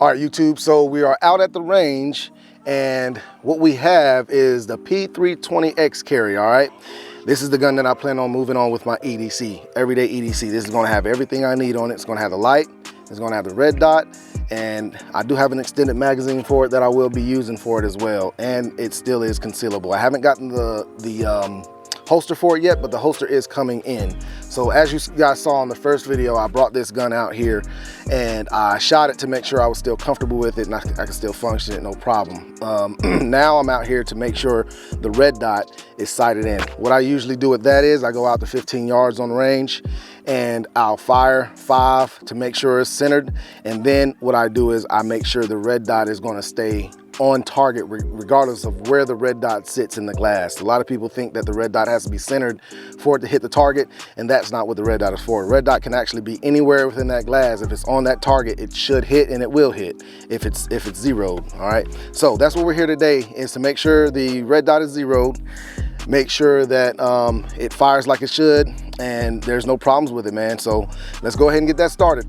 All right, YouTube, so we are out at the range, and what we have is the P320X carry, all right? This is the gun that I plan on moving on with my EDC, everyday EDC. This is gonna have everything I need on it. It's gonna have the light, it's gonna have the red dot, and I do have an extended magazine for it that I will be using for it as well, and it still is concealable. I haven't gotten the holster for it yet, but the holster is coming in. So as you guys saw in the first video, I brought this gun out here and I shot it to make sure I was still comfortable with it and I could still function it, no problem. Now I'm out here to make sure the red dot is sighted in. What I usually do with that is I go out to 15 yards on range and I'll fire 5 to make sure it's centered. And then what I do is I make sure the red dot is gonna stay on target regardless of where the red dot sits in the glass. A lot of people think that the red dot has to be centered for it to hit the target, and that's not what the red dot is for. Red dot can actually be anywhere within that glass. If it's on that target, it should hit, and it will hit if it's zeroed. All right, so that's what we're here today, is to make sure the red dot is zeroed, make sure that it fires like it should, and there's no problems with it, man. So let's go ahead and get that started.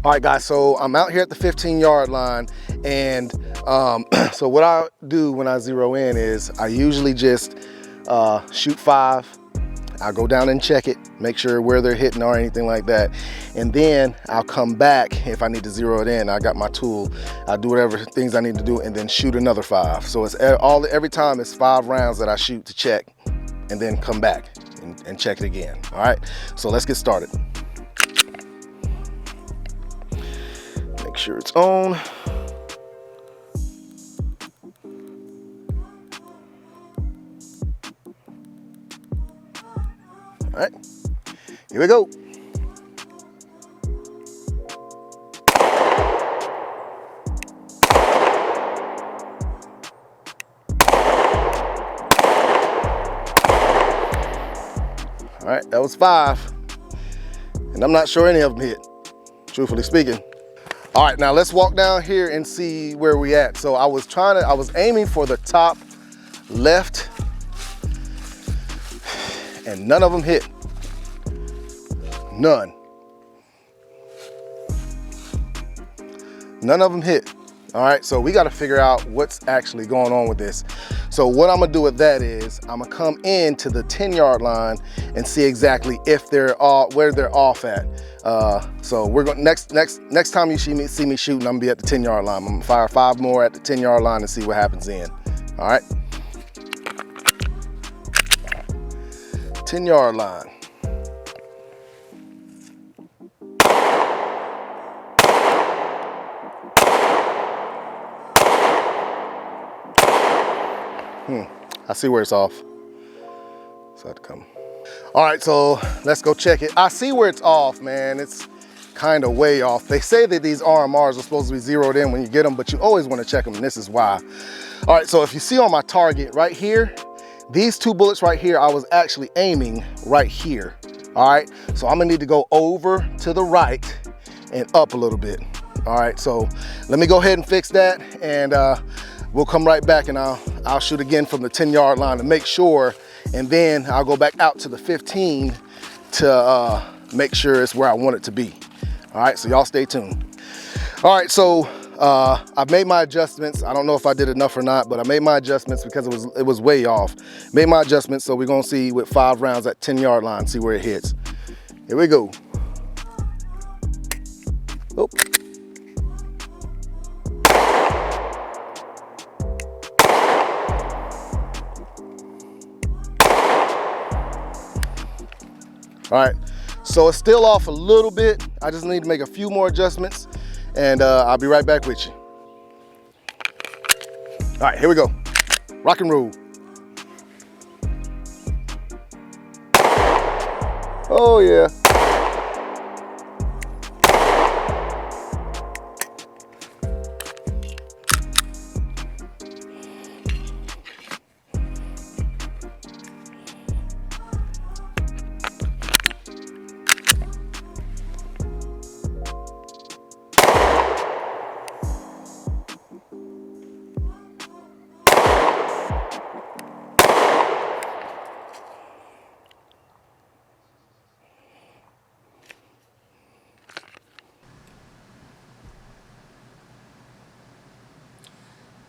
All right, guys, so I'm out here at the 15-yard line, and so what I do when I zero in is I usually just shoot 5. I'll go down and check it, make sure where they're hitting or anything like that, and then I'll come back if I need to zero it in. I got my tool, I'll do whatever things I need to do and then shoot another 5. So it's every time it's 5 rounds that I shoot to check and then come back and check it again. All right, so let's get started. Make sure it's on. All right, here we go. All right, that was 5. And I'm not sure any of them hit, truthfully speaking. All right, now let's walk down here and see where we at. So I was aiming for the top left, and none of them hit. None. None of them hit. All right, so we got to figure out what's actually going on with this. So what I'm gonna do with that is I'm gonna come into the 10-yard line and see exactly if they're where they're off at. So we're going next time you see me shooting, I'm gonna be at the 10-yard line. I'm gonna fire 5 more at the 10-yard line and see what happens then. All right. 10-yard line. I see where it's off. So I have to come. All right, so let's go check it. I see where it's off, man. It's kind of way off. They say that these RMRs are supposed to be zeroed in when you get them, but you always want to check them, and this is why. All right, so if you see on my target right here, these 2 bullets right here, I was actually aiming right here. All right, so I'm gonna need to go over to the right and up a little bit. All right, so let me go ahead and fix that, and we'll come right back and I'll shoot again from the 10-yard line to make sure, and then I'll go back out to the 15 to make sure it's where I want it to be. All right, so y'all stay tuned. All right, so I've made my adjustments. I don't know if I did enough or not, but I made my adjustments because it was way off. Made my adjustments, so we're gonna see with 5 rounds at 10-yard line, see where it hits. Here we go. Oh. All right, so it's still off a little bit. I just need to make a few more adjustments, and I'll be right back with you. All right, here we go. Rock and roll. Oh yeah.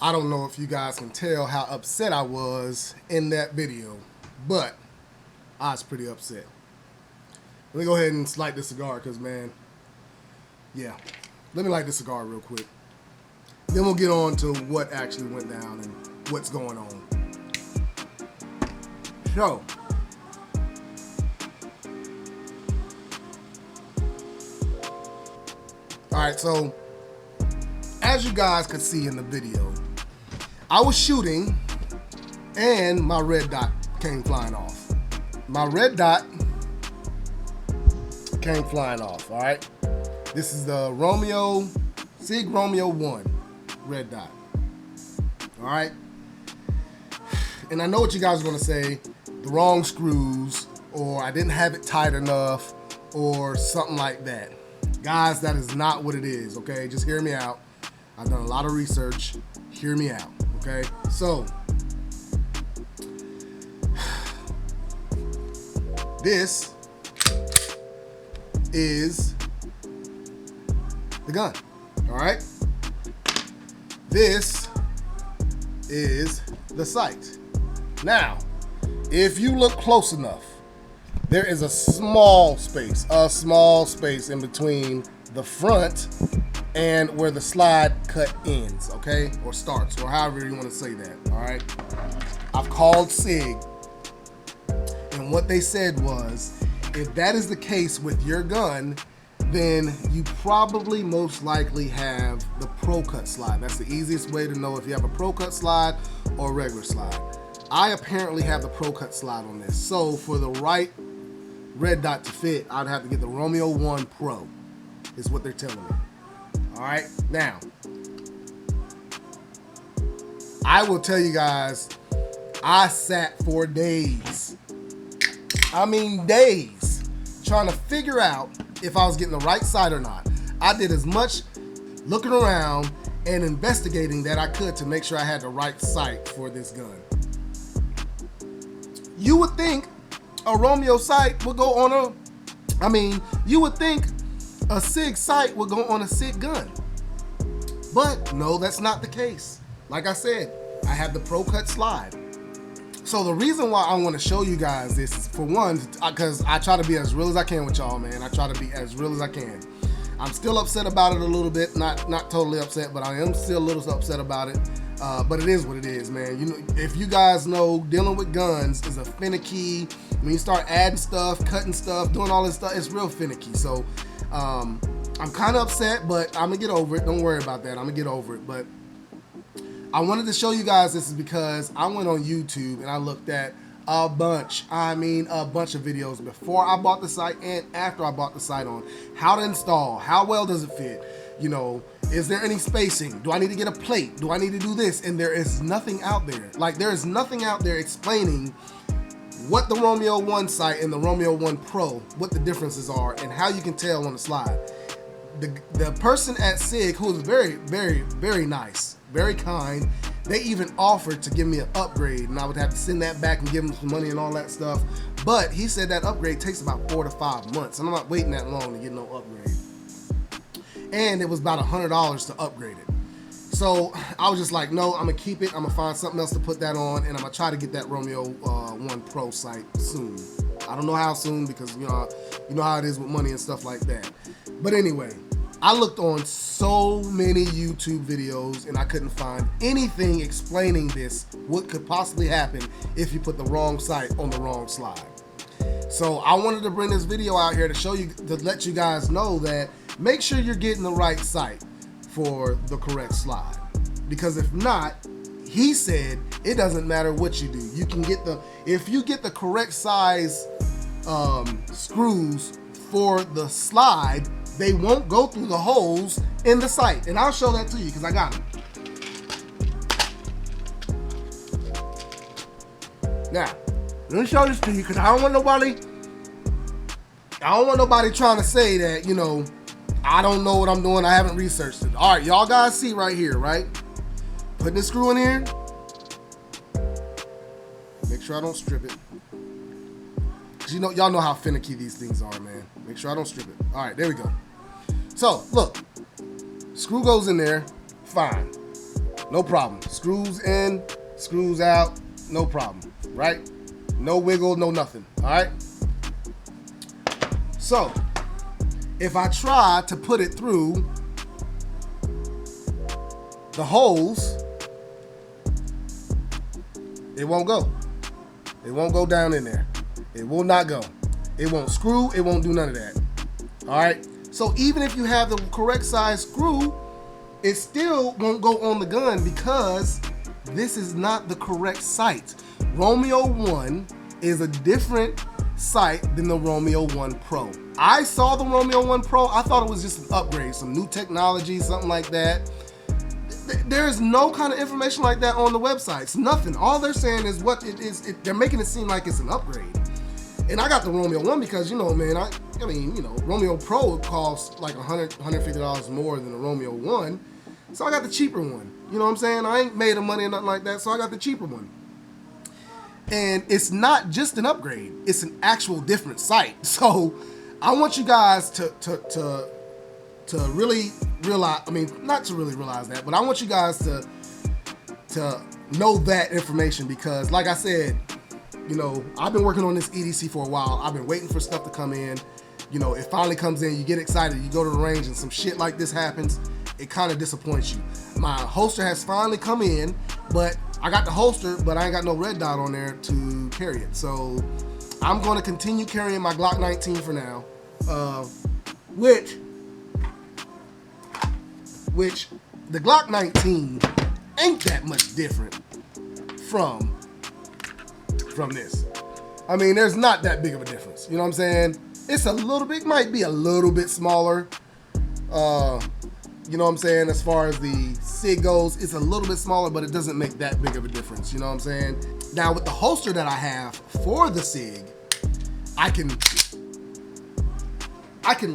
I don't know if you guys can tell how upset I was in that video, but I was pretty upset. Let me go ahead and light this cigar because, man, yeah. Let me light this cigar real quick. Then we'll get on to what actually went down and what's going on. So, alright, so as you guys could see in the video, I was shooting and my red dot came flying off. My red dot came flying off, alright? This is the Sig Romeo 1 red dot. Alright? And I know what you guys are going to say, the wrong screws, or I didn't have it tight enough, or something like that. Guys, that is not what it is, okay? Just hear me out. I've done a lot of research. Hear me out, okay? So, this is the gun, all right? This is the sight. Now, if you look close enough, there is a small space in between the front and where the slide cut ends, okay? Or starts, or however you want to say that, all right? I've called SIG, and what they said was, if that is the case with your gun, then you probably most likely have the Pro Cut slide. That's the easiest way to know if you have a Pro Cut slide or a regular slide. I apparently have the Pro Cut slide on this. So for the right red dot to fit, I'd have to get the Romeo 1 Pro, is what they're telling me. All right, now, I will tell you guys, I sat for days. I mean days, trying to figure out if I was getting the right sight or not. I did as much looking around and investigating that I could to make sure I had the right sight for this gun. You would think a Romeo sight would go on you would think a SIG sight would go on a SIG gun. But no, that's not the case. Like I said, I have the Pro Cut slide. So the reason why I want to show you guys this is, for one, because I try to be as real as I can with y'all, man. I try to be as real as I can. I'm still upset about it a little bit, not totally upset, but I am still a little upset about it. But it is what it is, man. You know, if you guys know, dealing with guns is a finicky. When you start adding stuff, cutting stuff, doing all this stuff, it's real finicky. So I'm kind of upset, but I'm gonna get over it. Don't worry about that. I'm gonna get over it. But I wanted to show you guys this is because I went on YouTube and I looked at a bunch of videos before I bought the sight and after I bought the sight on how to install, how well does it fit, you know, is there any spacing, do I need to get a plate, do I need to do this? And there is nothing out there. Like, there is nothing out there explaining what the Romeo 1 sight and the Romeo 1 Pro, what the differences are and how you can tell on the slide. The person at SIG, who was very, very, very nice, very kind, they even offered to give me an upgrade, and I would have to send that back and give them some money and all that stuff. But he said that upgrade takes about 4 to 5 months, and I'm not waiting that long to get no upgrade. And it was about $100 to upgrade it. So I was just like, no, I'm gonna keep it. I'm gonna find something else to put that on, and I'm gonna try to get that Romeo 1 Pro sight soon. I don't know how soon, because you know how it is with money and stuff like that. But anyway, I looked on so many YouTube videos and I couldn't find anything explaining this, what could possibly happen if you put the wrong sight on the wrong slide. So I wanted to bring this video out here to show you, to let you guys know that make sure you're getting the right sight for the correct slide. Because if not, he said it doesn't matter what you do. You can get if you get the correct size screws for the slide, they won't go through the holes in the sight. And I'll show that to you because I got them. Now, let me show this to you because I don't want nobody trying to say that, you know, I don't know what I'm doing, I haven't researched it. All right, y'all guys see right here, right? Putting the screw in here. Make sure I don't strip it. Because y'all know how finicky these things are, man. Make sure I don't strip it. All right, there we go. So, look. Screw goes in there, fine. no problem. Screws in, screws out, no problem, right? No wiggle, no nothing, all right? So, if I try to put it through the holes, it won't go. It won't go down in there. It will not go. It won't screw, it won't do none of that. All right? So even if you have the correct size screw, it still won't go on the gun because this is not the correct sight. Romeo 1 is a different sight than the Romeo 1 Pro. I saw the Romeo 1 Pro, I thought it was just an upgrade, some new technology, something like that. There's no kind of information like that on the websites, nothing. All they're saying is what it is, they're making it seem like it's an upgrade. And I got the Romeo 1 because, you know, man, I mean, you know, Romeo Pro costs like $100, $150 more than the Romeo 1. So I got the cheaper one. You know what I'm saying? I ain't made of money or nothing like that, so I got the cheaper one. And it's not just an upgrade, it's an actual different sight. So I want you guys to really realize, I mean, not to really realize that, but I want you guys to know that information because like I said, you know, I've been working on this EDC for a while. I've been waiting for stuff to come in. You know, it finally comes in, you get excited, you go to the range and some shit like this happens, it kind of disappoints you. My holster has finally come in, but I got the holster, but I ain't got no red dot on there to carry it. So I'm gonna continue carrying my Glock 19 for now, which the Glock 19 ain't that much different from this. I mean, there's not that big of a difference. You know what I'm saying? It's a little bit, might be a little bit smaller. You know what I'm saying? As far as the SIG goes, it's a little bit smaller, but it doesn't make that big of a difference. You know what I'm saying? Now with the holster that I have for the SIG, I can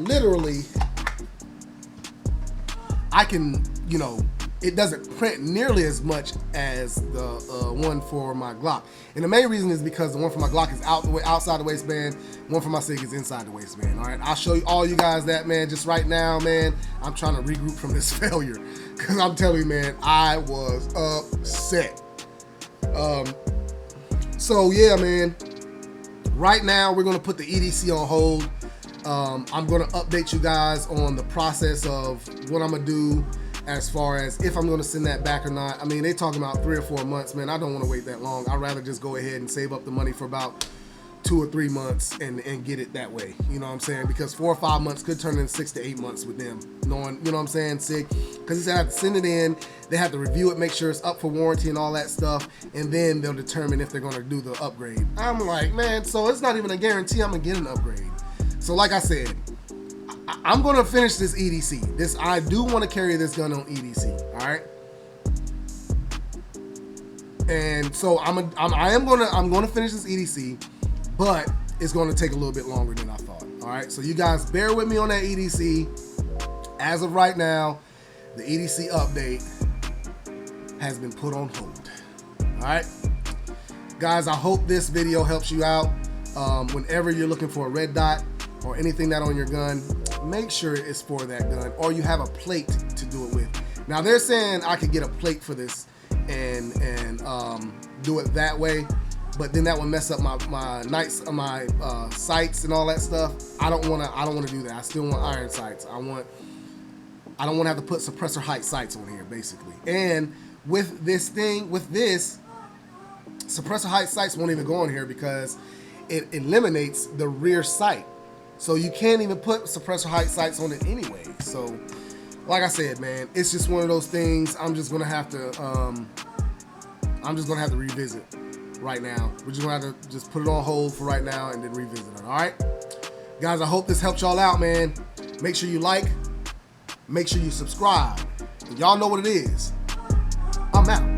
literally, you know, it doesn't print nearly as much as the one for my Glock. And the main reason is because the one for my Glock is outside the waistband, one for my SIG is inside the waistband, all right? I'll show you all you guys that, man. Just right now, man, I'm trying to regroup from this failure because I'm telling you, man, I was upset. So yeah, man, right now we're gonna put the EDC on hold. I'm gonna update you guys on the process of what I'm gonna do as far as if I'm gonna send that back or not. I mean, they talking about 3 or 4 months, man. I don't wanna wait that long. I'd rather just go ahead and save up the money for about 2 or 3 months and get it that way. You know what I'm saying? Because 4 or 5 months could turn into 6 to 8 months with them. Knowing, you know what I'm saying, SIG? Because he said I have to send it in, they have to review it, make sure it's up for warranty and all that stuff, and then they'll determine if they're gonna do the upgrade. I'm like, man, so it's not even a guarantee I'm gonna get an upgrade. So like I said, I'm gonna finish this EDC. I do want to carry this gun on EDC, all right? And so I'm gonna finish this EDC, but it's gonna take a little bit longer than I thought. All right, so you guys bear with me on that EDC. As of right now, the EDC update has been put on hold. All right, guys, I hope this video helps you out. Whenever you're looking for a red dot or anything that on your gun, make sure it's for that gun, or you have a plate to do it with. Now they're saying I could get a plate for this and do it that way, but then that would mess up my sights and all that stuff. I don't want to do that. I still want iron sights. I don't want to have to put suppressor height sights on here, basically. And with this, suppressor height sights won't even go on here because it eliminates the rear sight. So you can't even put suppressor height sights on it anyway. So like I said, man, it's just one of those things. I'm just gonna have to revisit right now. We're just gonna have to just put it on hold for right now and then revisit it. All right, guys, I hope this helped y'all out, man. Make sure you like, make sure you subscribe. Y'all know what it is. I'm out.